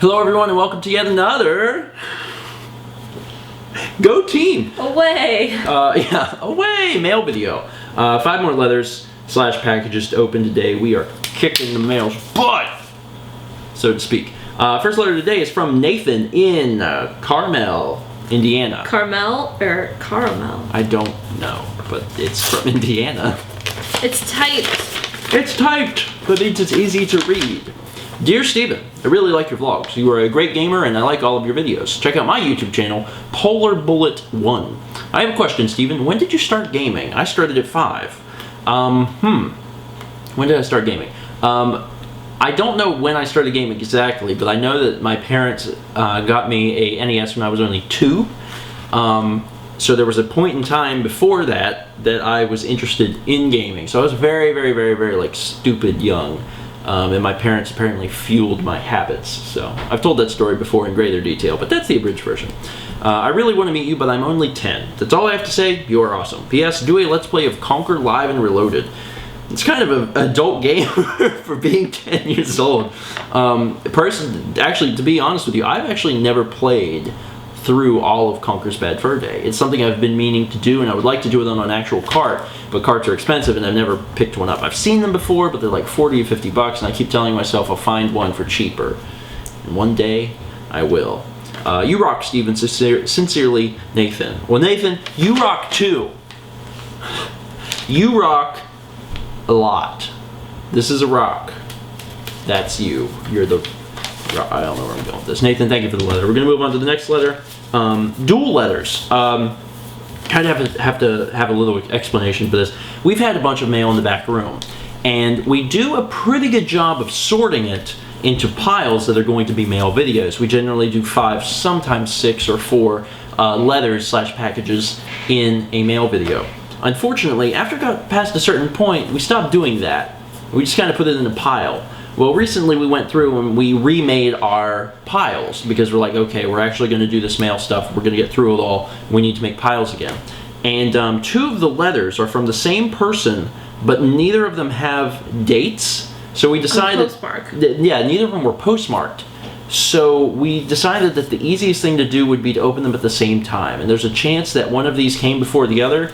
Hello everyone and welcome to yet another Go Team! Away! Away! Mail video. 5 more letters / packages to open today. We are kicking the mail's butt, so to speak. First letter today is from Nathan in Carmel, Indiana. Carmel or caramel? I don't know, but it's from Indiana. It's typed. It's typed, but means it's easy to read. Dear Stephen, I really like your vlogs. You are a great gamer and I like all of your videos. Check out my YouTube channel, Polar Bullet 1. I have a question, Stephen. When did you start gaming? I started at 5. When did I start gaming? I don't know when I started gaming exactly, but I know that my parents got me a NES when I was only 2. So there was a point in time before that I was interested in gaming. So I was very, like, stupid young. And my parents apparently fueled my habits. So I've told that story before in greater detail, but that's the abridged version. I really want to meet you, but I'm only 10. That's all I have to say. You are awesome. P.S. Do a Let's Play of Conquer Live and Reloaded. It's kind of an adult game for being 10 years old. Actually, to be honest with you, I've actually never played through all of Conker's Bad Fur Day. It's something I've been meaning to do, and I would like to do it on an actual cart, but carts are expensive and I've never picked one up. I've seen them before, but they're like 40 or 50 bucks, and I keep telling myself I'll find one for cheaper. And one day, I will. You rock, Stephen. Sincerely, Nathan. Well, Nathan, you rock too. You rock a lot. This is a rock. That's you. You're the... I don't know where I'm going with this. Nathan, thank you for the letter. We're going to move on to the next letter. Dual letters. Kind of have to have a little explanation for this. We've had a bunch of mail in the back room, and we do a pretty good job of sorting it into piles that are going to be mail videos. We generally do 5, sometimes 6 or 4 letters / packages in a mail video. Unfortunately, after it got past a certain point, we stopped doing that. We just kind of put it in a pile. Well, recently we went through and we remade our piles because we're like, okay, we're actually going to do this mail stuff. We're going to get through it all. We need to make piles again. And 2 of the letters are from the same person, but neither of them have dates. So we decided... Postmark. Yeah, neither of them were postmarked. So we decided that the easiest thing to do would be to open them at the same time. And there's a chance that one of these came before the other.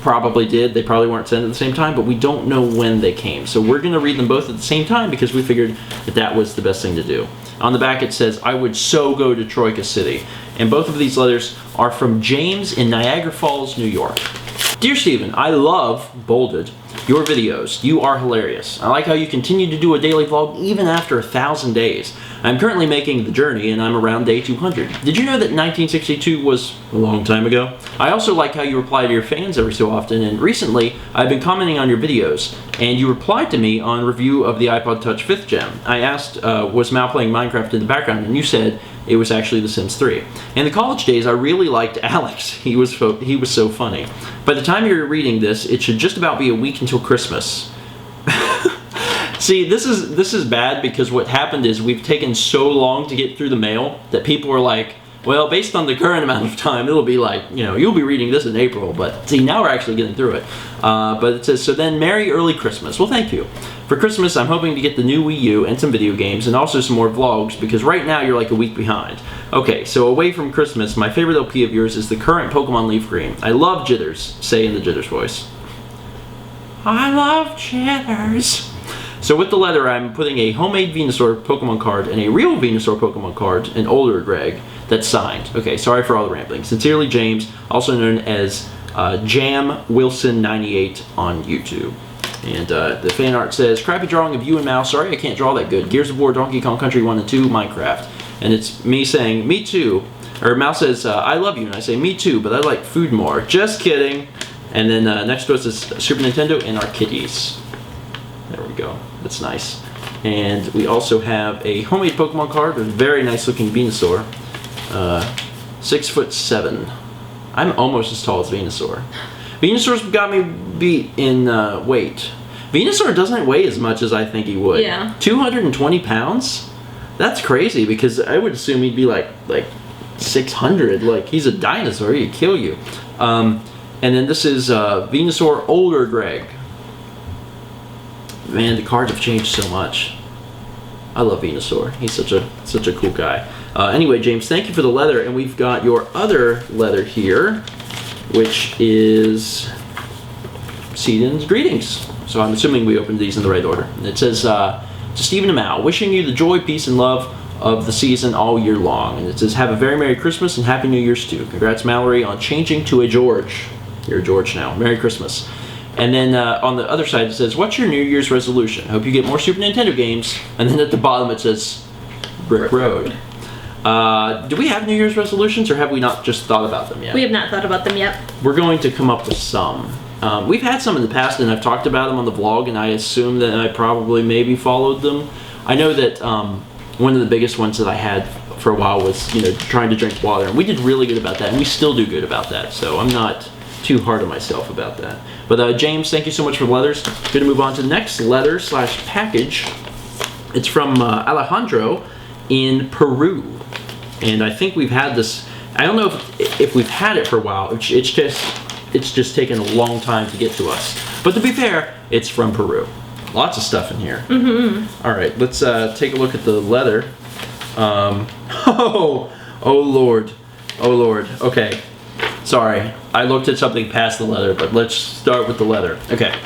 Probably did. They probably weren't sent at the same time, but we don't know when they came. So we're going to read them both at the same time because we figured that was the best thing to do. On the back it says, I would so go to Troika City. And both of these letters are from James in Niagara Falls, New York. Dear Stephen, I love, bolded, your videos. You are hilarious. I like how you continue to do a daily vlog even after 1,000 days. I'm currently making the journey and I'm around day 200. Did you know that 1962 was a long time ago? I also like how you reply to your fans every so often, and recently I've been commenting on your videos and you replied to me on review of the iPod Touch 5th Gen. I asked, was Mal playing Minecraft in the background, and you said it was actually The Sims 3. In the college days, I really liked Alex. He was so funny. By the time you're reading this, it should just about be a week until Christmas. See, this is bad because what happened is we've taken so long to get through the mail that people are like, well, based on the current amount of time, it'll be like, you know, you'll be reading this in April, but see, now we're actually getting through it. But it says, so then Merry Early Christmas. Well, thank you. For Christmas, I'm hoping to get the new Wii U and some video games and also some more vlogs because right now you're like a week behind. Okay, so away from Christmas, my favorite LP of yours is the current Pokemon Leaf Green. I love Jitters, say in the Jitters voice. I love Jitters. So with the letter, I'm putting a homemade Venusaur Pokemon card and a real Venusaur Pokemon card, an older Greg, that's signed. Okay, sorry for all the rambling. Sincerely, James, also known as Jam Wilson 98 on YouTube. And the fan art says, crappy drawing of you and Mal. Sorry I can't draw that good. Gears of War, Donkey Kong Country 1 and 2, Minecraft. And it's me saying, me too. Or Mal says, I love you. And I say, me too, but I like food more. Just kidding. And then next to us is Super Nintendo and our kitties. There we go. That's nice. And we also have a homemade Pokemon card with a very nice looking Venusaur. 6'7". I'm almost as tall as Venusaur. Venusaur's got me beat in weight. Venusaur doesn't weigh as much as I think he would. Yeah. 220 pounds? That's crazy because I would assume he'd be like 600. Like, he's a dinosaur. He'd kill you. And then this is Venusaur Older Greg. Man, the cards have changed so much. I love Venusaur. He's such a cool guy. Anyway, James, thank you for the leather, and we've got your other leather here, which is Season's Greetings. So I'm assuming we opened these in the right order. And it says, to StephenMail, wishing you the joy, peace, and love of the season all year long. And it says, have a very Merry Christmas and Happy New Year's too. Congrats, Mallory, on changing to a George. You're a George now. Merry Christmas. And then on the other side it says, what's your New Year's resolution? Hope you get more Super Nintendo games. And then at the bottom it says, Brick Road. Do we have New Year's resolutions, or have we not just thought about them yet? We have not thought about them yet. We're going to come up with some. We've had some in the past, and I've talked about them on the vlog, and I assume that I probably maybe followed them. I know that one of the biggest ones that I had for a while was, trying to drink water, and we did really good about that, and we still do good about that, so I'm not too hard on myself about that. But James, thank you so much for the letters. Going to move on to the next letter / package. It's from Alejandro in Peru, and I think we've had this. I don't know if we've had it for a while. It's just taken a long time to get to us. But to be fair, it's from Peru. Lots of stuff in here. All right, let's take a look at the leather. Oh Lord. Okay. Sorry, I looked at something past the leather, but let's start with the leather. Okay.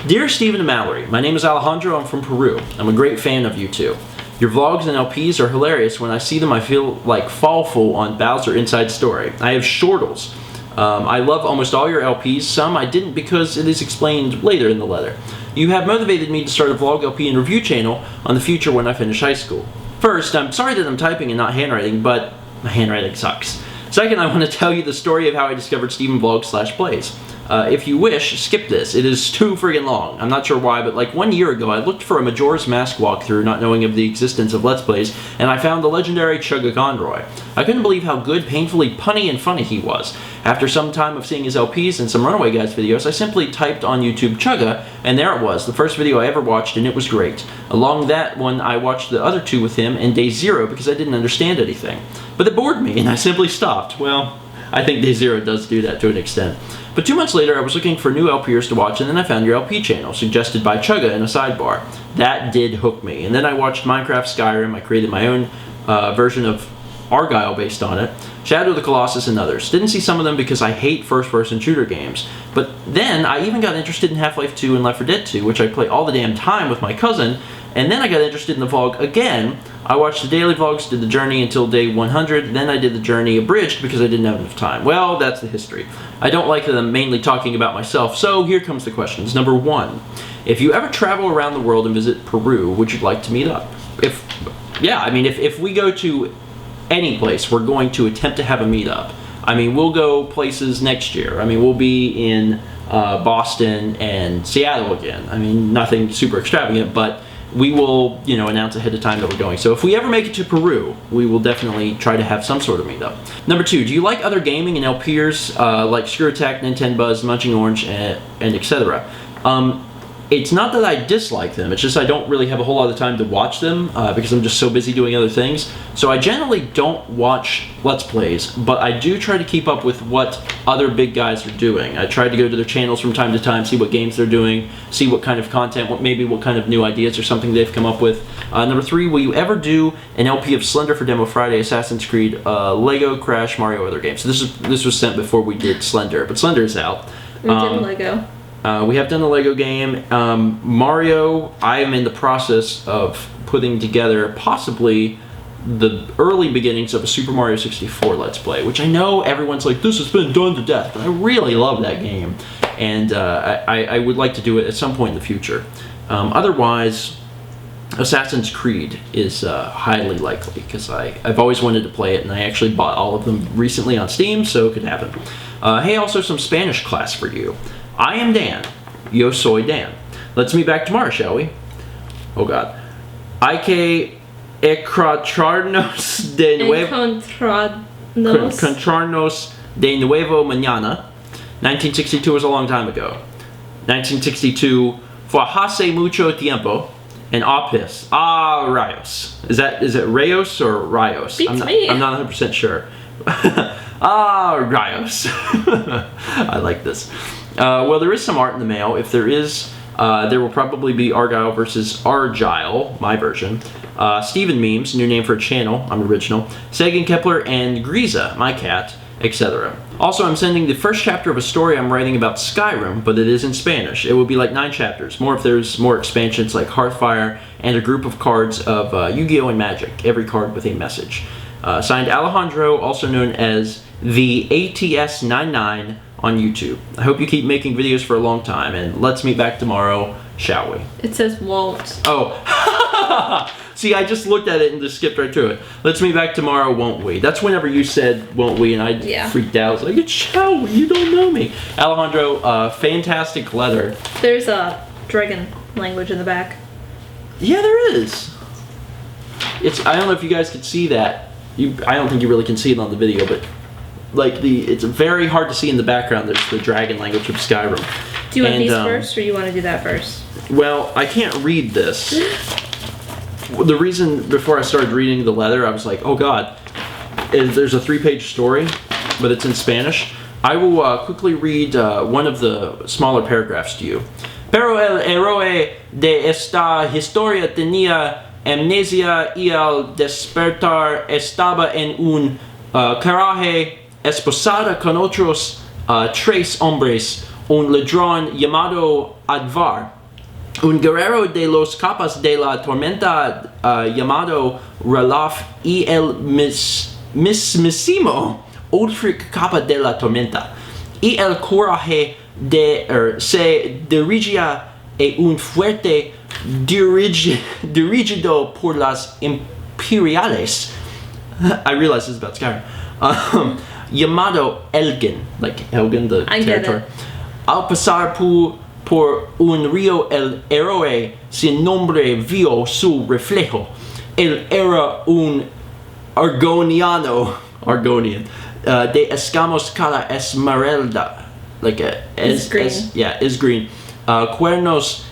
Dear Stephen and Mallory, my name is Alejandro. I'm from Peru. I'm a great fan of you two. Your vlogs and LPs are hilarious. When I see them, I feel like Fallful on Bowser Inside Story. I have shortles. I love almost all your LPs. Some I didn't because it is explained later in the letter. You have motivated me to start a vlog, LP, and review channel on the future when I finish high school. First, I'm sorry that I'm typing and not handwriting, but my handwriting sucks. Second, I want to tell you the story of how I discovered Stephen Vlogs / Plays. If you wish, skip this. It is too friggin' long. I'm not sure why, but like 1 year ago, I looked for a Majora's Mask walkthrough, not knowing of the existence of Let's Plays, and I found the legendary Chugga Conroy. I couldn't believe how good, painfully punny and funny he was. After some time of seeing his LPs and some Runaway Guys videos, I simply typed on YouTube Chugga, and there it was, the first video I ever watched, and it was great. Along that one, I watched the other two with him and Day Zero because I didn't understand anything. But it bored me, and I simply stopped. Well, I think Day Zero does do that to an extent. But 2 months later, I was looking for new LPers to watch, and then I found your LP channel, suggested by Chugga in a sidebar. That did hook me. And then I watched Minecraft Skyrim. I created my own version of Argyle based on it, Shadow of the Colossus, and others. Didn't see some of them because I hate first-person shooter games. But then I even got interested in Half-Life 2 and Left 4 Dead 2, which I play all the damn time with my cousin. And then I got interested in the vlog again. I watched the daily vlogs, did the journey until day 100, then I did the journey abridged because I didn't have enough time. Well, that's the history. I don't like that I'm mainly talking about myself, so here comes the questions. Number 1, if you ever travel around the world and visit Peru, would you like to meet up? If we go to any place, we're going to attempt to have a meetup. I mean, we'll go places next year. I mean, we'll be in Boston and Seattle again. I mean, nothing super extravagant, but we will, announce ahead of time that we're going. So if we ever make it to Peru, we will definitely try to have some sort of meetup. Number 2, do you like other gaming and LPers like Screw Attack, Nintendo Buzz, Munching Orange, and etc.? It's not that I dislike them, it's just I don't really have a whole lot of time to watch them because I'm just so busy doing other things. So I generally don't watch Let's Plays, but I do try to keep up with what other big guys are doing. I try to go to their channels from time to time, see what games they're doing, see what kind of content, what kind of new ideas or something they've come up with. Number 3, will you ever do an LP of Slender for Demo Friday, Assassin's Creed, Lego, Crash, Mario, other games? So this was sent before we did Slender, but Slender is out. We did Lego. We have done a Lego game. Mario, I am in the process of putting together possibly the early beginnings of a Super Mario 64 Let's Play, which I know everyone's like, this has been done to death, but I really love that game. And I would like to do it at some point in the future. Otherwise, Assassin's Creed is highly likely, because I've always wanted to play it, and I actually bought all of them recently on Steam, so it could happen. Hey, also some Spanish class for you. I am Dan. Yo soy Dan. Let's meet back tomorrow, shall we? Oh God. Hay que encontrarnos de nuevo. Encontrarnos de nuevo mañana. 1962 was a long time ago. 1962 fue hace mucho tiempo. And apis. Ah, Rayos. Is it Rayos or Rayos? I'm not 100% sure. Ah, Rayos. I like this. Well, there is some art in the mail. If there is There will probably be Argyle versus Argyle, my version. Stephen Memes, new name for a channel, I'm original. Sagan Kepler and Griza, my cat, etc. Also, I'm sending the first chapter of a story I'm writing about Skyrim, but it is in Spanish. It will be like 9 chapters, more if there's more expansions like Hearthfire, and a group of cards of Yu-Gi-Oh! And Magic, every card with a message. Signed Alejandro, also known as the ATS99 on YouTube. I hope you keep making videos for a long time, and let's meet back tomorrow, shall we? It says won't. Oh, see, I just looked at it and just skipped right to it. Let's meet back tomorrow, won't we? That's whenever you said, won't we, and I freaked out. I was like, it's shall we? You don't know me. Alejandro, fantastic letter. There's a dragon language in the back. Yeah, there is. I don't know if you guys could see that. I don't think you really can see it on the video, but like it's very hard to see in the background. There's the dragon language of Skyrim. Do you want these first, or you want to do that first? Well, I can't read this. The reason before I started reading the letter, I was like, oh god, there's a 3-page story, but it's in Spanish. I will quickly read one of the smaller paragraphs to you. Pero el héroe de esta historia tenía amnesia y al despertar estaba en un garaje esposada con otros 3 hombres, un ladrón llamado Advar, un guerrero de los capas de la tormenta llamado Ralaf y el mismísimo Ulfric capa de la tormenta. Y el coraje se dirigía a un fuerte dirigido por las imperiales. I realize this is about Skyrim. Llamado Elgin, like Elgin, the territory. Al pasar por un río, el héroe sin nombre vio su reflejo. Él era un Argonian, de escamos cara esmeralda, like is green. Cuernos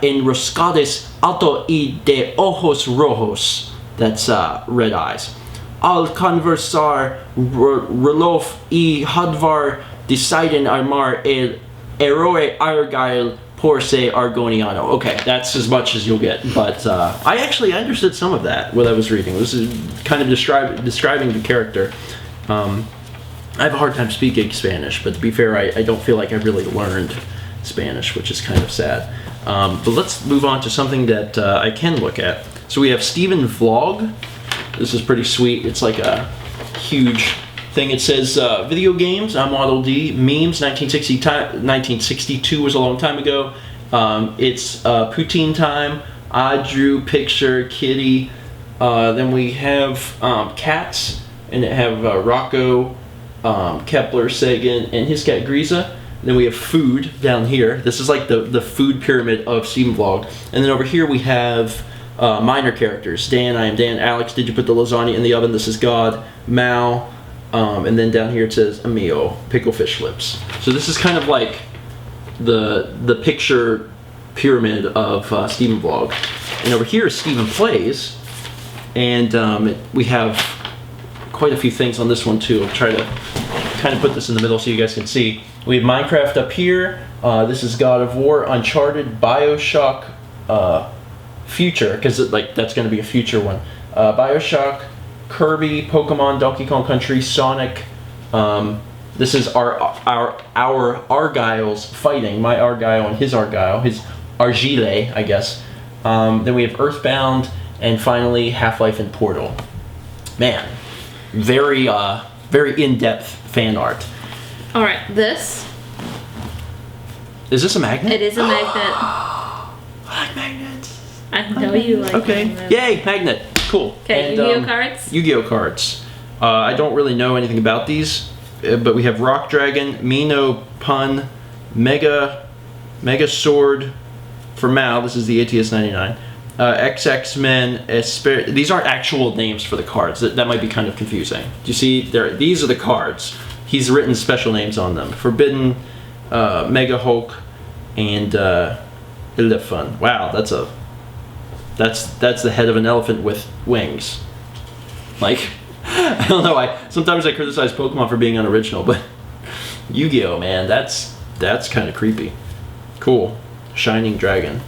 enroscados alto y de ojos rojos. That's red eyes. Al conversar Rolof y Hadvar deciden armar el héroe Argyle por se Argoniano. Okay, that's as much as you'll get, but I understood some of that when I was reading. This is kind of describing the character. I have a hard time speaking Spanish, but to be fair, I don't feel like I really learned Spanish, which is kind of sad. But let's move on to something that I can look at. So we have Stephen Vlog. This is pretty sweet. It's like a huge thing. It says video games. I'm Model D. Memes. 1962 was a long time ago. It's poutine time. I drew picture kitty. Then we have cats, and it have Rocco, Kepler, Sagan, and his cat Griza. Then we have food down here. This is like the food pyramid of Stephen Vlog. And then over here we have minor characters. Dan, I am Dan. Alex, did you put the lasagna in the oven? This is God. Mal. And then down here it says Amigo, pickle fish lips. So this is kind of like the picture pyramid of Stephen Vlog. And over here is Stephen Plays. And we have quite a few things on this one too. I'll try to kind of put this in the middle so you guys can see. We have Minecraft up here. This is God of War, Uncharted, Bioshock, Future, because that's going to be a future one. Bioshock, Kirby, Pokemon, Donkey Kong Country, Sonic. This is our Argyles fighting. My Argyle and his Argyle, his Argile, I guess. Then we have Earthbound, and finally Half-Life and Portal. Man, very in-depth fan art. All right, this. Is this a magnet? It is a magnet. I like magnets. I know you like magnets. Yay, magnet. Cool. Okay, Yu-Gi-Oh cards? Yu-Gi-Oh cards. I don't really know anything about these, but we have Rock Dragon, Mino Pun, Mega Sword for Mal. This is the ATS99. XX-Men. These aren't actual names for the cards. That might be kind of confusing. Do you see? These are the cards. He's written special names on them. Forbidden, Mega Hulk, and Elephant. Wow, that's the head of an elephant with wings. Like, I don't know. Sometimes I criticize Pokemon for being unoriginal, but Yu-Gi-Oh, man, that's kind of creepy. Cool. Shining Dragon.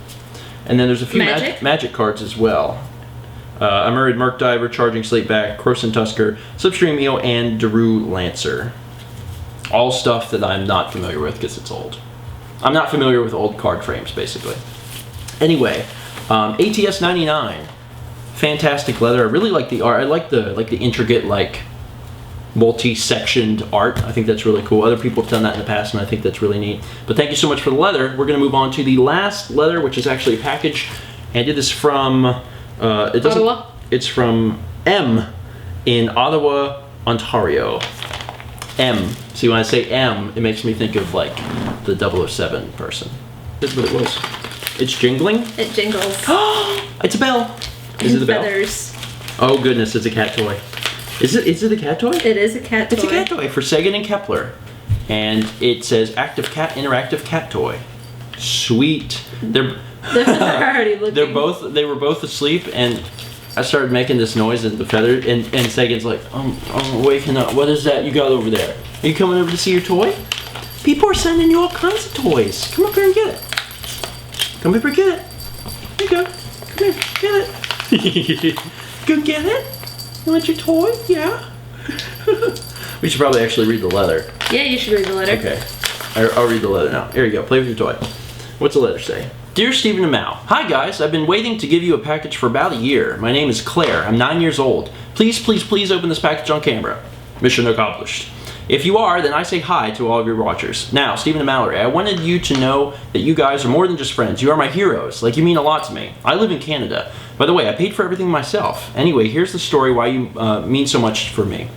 And then there's a few magic cards as well. A Murrid Merc Diver, Charging Slateback, Croson Tusker, Slipstream Eel, and Daru Lancer. All stuff that I'm not familiar with because it's old. I'm not familiar with old card frames, basically. Anyway, ATS 99. Fantastic leather. I really like the art. I like the intricate, like, multi-sectioned art. I think that's really cool. Other people have done that in the past, and I think that's really neat. But thank you so much for the leather. We're going to move on to the last leather, which is actually a package. And it is from... Ottawa? It's from M in Ottawa, Ontario. M. See, when I say M, it makes me think of, like, the 007 person. That's what it was. It's jingling? It jingles. It's a bell. Is it a bell? Feathers. Oh, goodness, it's a cat toy. Is it a cat toy? It is a cat toy. It's a cat toy for Sagan and Kepler. And it says Active Cat Interactive Cat Toy. Sweet. They're already looking. They were both asleep, and I started making this noise and the feather, and Sagan's like, I'm waking up. What is that you got over there? Are you coming over to see your toy? People are sending you all kinds of toys. Come up here and get it. Come up here and get it. Here you go. Come here, get it. Go get it. You want your toy? Yeah. We should probably actually read the letter. Yeah, you should read the letter. Okay. I'll read the letter now. Here you go. Play with your toy. What's the letter say? Dear Stephen and Mal, hi guys, I've been waiting to give you a package for about a year. My name is Claire. I'm 9 years old. Please, please, please open this package on camera. Mission accomplished. If you are, then I say hi to all of your watchers. Now, Stephen and Mallory, I wanted you to know that you guys are more than just friends. You are my heroes. Like, you mean a lot to me. I live in Canada. By the way, I paid for everything myself. Anyway, here's the story why you mean so much for me.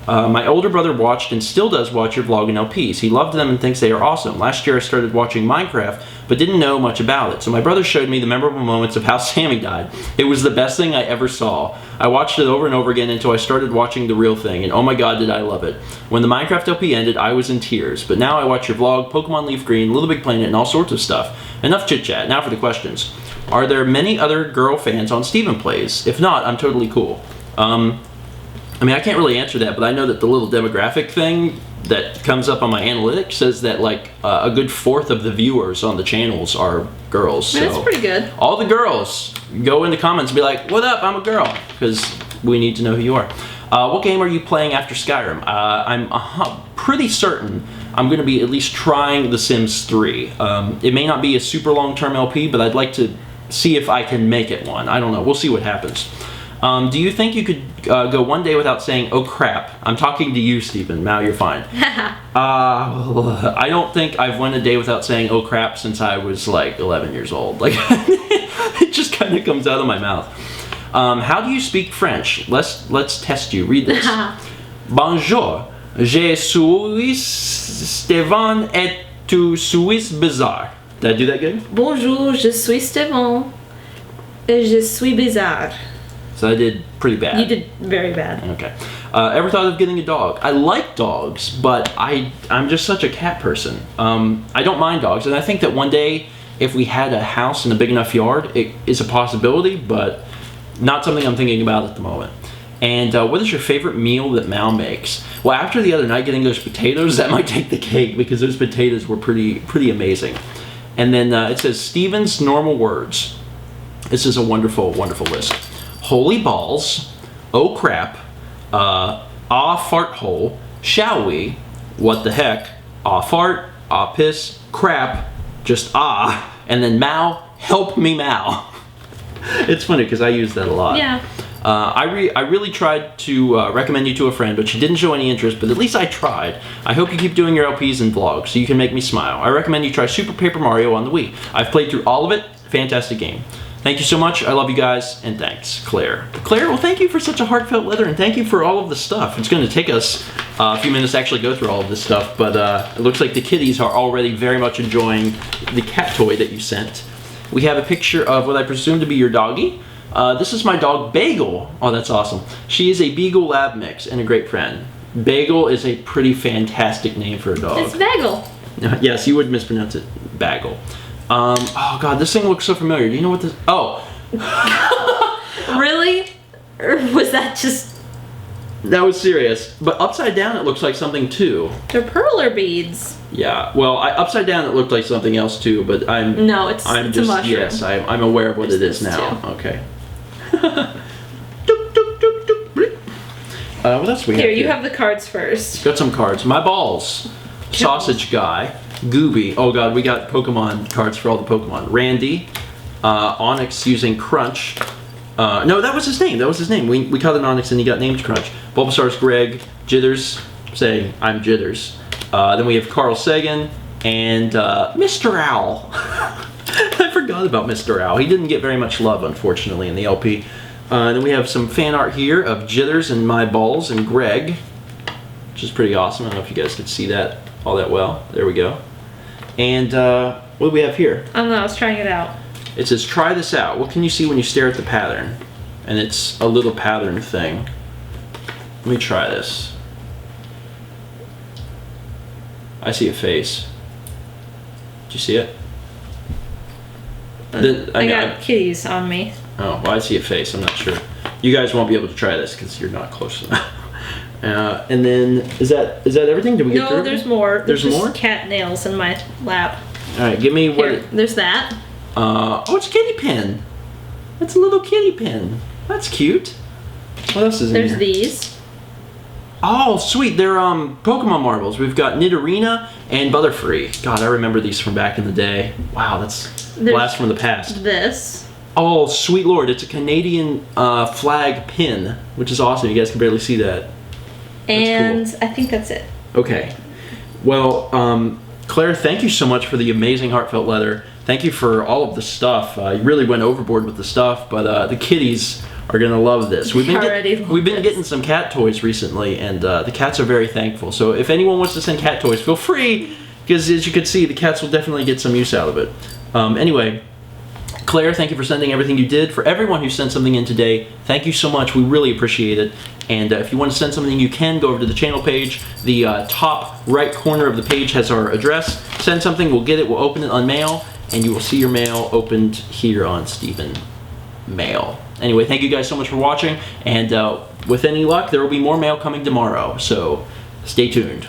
My older brother watched and still does watch your vlog and LPs. He loved them and thinks they are awesome. Last year I started watching Minecraft, but didn't know much about it. So my brother showed me the memorable moments of how Sammy died. It was the best thing I ever saw. I watched it over and over again until I started watching the real thing, and oh my god did I love it. When the Minecraft LP ended, I was in tears. But now I watch your vlog, Pokemon Leaf Green, Little Big Planet, and all sorts of stuff. Enough chit chat, now for the questions. Are there many other girl fans on Stephen Plays? If not, I'm totally cool. I mean, I can't really answer that, but I know that the little demographic thing that comes up on my analytics says that, like, a good fourth of the viewers on the channels are girls. So that's pretty good. All the girls, go in the comments and be like, what up, I'm a girl, because we need to know who you are. What game are you playing after Skyrim? I'm pretty certain I'm going to be at least trying The Sims 3. It may not be a super long-term LP, but I'd like to see if I can make it one. I don't know. We'll see what happens. Do you think you could go one day without saying, oh crap? I'm talking to you, Stephen. Now you're fine. I don't think I've went a day without saying, oh crap, since I was like 11 years old. Like, it just kind of comes out of my mouth. How do you speak French? Let's test you. Read this. Bonjour. Je suis Stéphane et tu suis bizarre. Did I do that good? Bonjour, je suis Stéphane et je suis bizarre. So I did pretty bad. You did very bad. Okay. Ever thought of getting a dog? I like dogs, but I'm just such a cat person. I don't mind dogs, and I think that one day, if we had a house and a big enough yard, it is a possibility, but not something I'm thinking about at the moment. And what is your favorite meal that Mal makes? Well, after the other night getting those potatoes, that might take the cake, because those potatoes were pretty amazing. And then it says, Stephen's normal words. This is a wonderful, wonderful list. Holy balls, oh crap, fart hole, shall we, what the heck, fart, piss, crap, just and then Mal, help me Mal. It's funny because I use that a lot. Yeah. I really tried to recommend you to a friend, but she didn't show any interest, but at least I tried. I hope you keep doing your LPs and vlogs so you can make me smile. I recommend you try Super Paper Mario on the Wii. I've played through all of it. Fantastic game. Thank you so much. I love you guys, and thanks, Claire. Claire, well, thank you for such a heartfelt letter, and thank you for all of the stuff. It's going to take us a few minutes to actually go through all of this stuff, but it looks like the kitties are already very much enjoying the cat toy that you sent. We have a picture of what I presume to be your doggy. This is my dog, Bagel. Oh, that's awesome. She is a Beagle Lab mix and a great friend. Bagel is a pretty fantastic name for a dog. It's Bagel. Yes, you would mispronounce it. Bagel. Oh god, this thing looks so familiar. Do you know what this... Oh. Really? Or was that just... That was serious. But upside down, it looks like something too. They're perler beads. Yeah. Well, upside down, it looked like something else too. But No, it's a mushroom. Yes, I'm aware of what it is now. Too. Okay. What else we have Here, you have the cards first. Got some cards. My balls. Sausage Guy. Gooby. Oh god, we got Pokemon cards for all the Pokemon. Randy. Onyx using Crunch. No, that was his name. We called him Onyx and he got named Crunch. Bulbasaur's Greg. Jitters saying, I'm Jitters. Then we have Carl Sagan and Mr. Owl. I forgot about Mr. Owl. He didn't get very much love, unfortunately, in the LP. Then we have some fan art here of Jitters and My Balls and Greg, which is pretty awesome. I don't know if you guys could see that all that well. There we go. And what do we have here? I don't know, I was trying it out. It says, try this out. What can you see when you stare at the pattern? And it's a little pattern thing. Let me try this. I see a face. Did you see it? I got kitties on me. Oh, well, I see a face. I'm not sure. You guys won't be able to try this because you're not close enough. And then, is that everything? Did we get through? No, there's more. There's more? Cat nails in my lap. All right, give me what... Here, there's that. Oh, it's a kitty pen. That's a little kitty pen. That's cute. What else is in here? There's these. Oh, sweet. They're Pokemon marbles. We've got Nidorina and Butterfree. God, I remember these from back in the day. Wow, that's a blast from the past. This. Oh, sweet lord. It's a Canadian flag pin, which is awesome. You guys can barely see that. And cool. I think that's it. Okay. Well, Claire, thank you so much for the amazing heartfelt letter. Thank you for all of the stuff. You really went overboard with the stuff, but the kitties are going to love this. We've been getting some cat toys recently, and the cats are very thankful. So if anyone wants to send cat toys, feel free, because as you can see, the cats will definitely get some use out of it. Anyway, Claire, thank you for sending everything you did. For everyone who sent something in today, thank you so much. We really appreciate it. And if you want to send something, you can go over to the channel page. The top right corner of the page has our address. Send something, we'll get it, we'll open it on mail, and you will see your mail opened here on StephenMail. Anyway, thank you guys so much for watching, and with any luck, there will be more mail coming tomorrow, so stay tuned.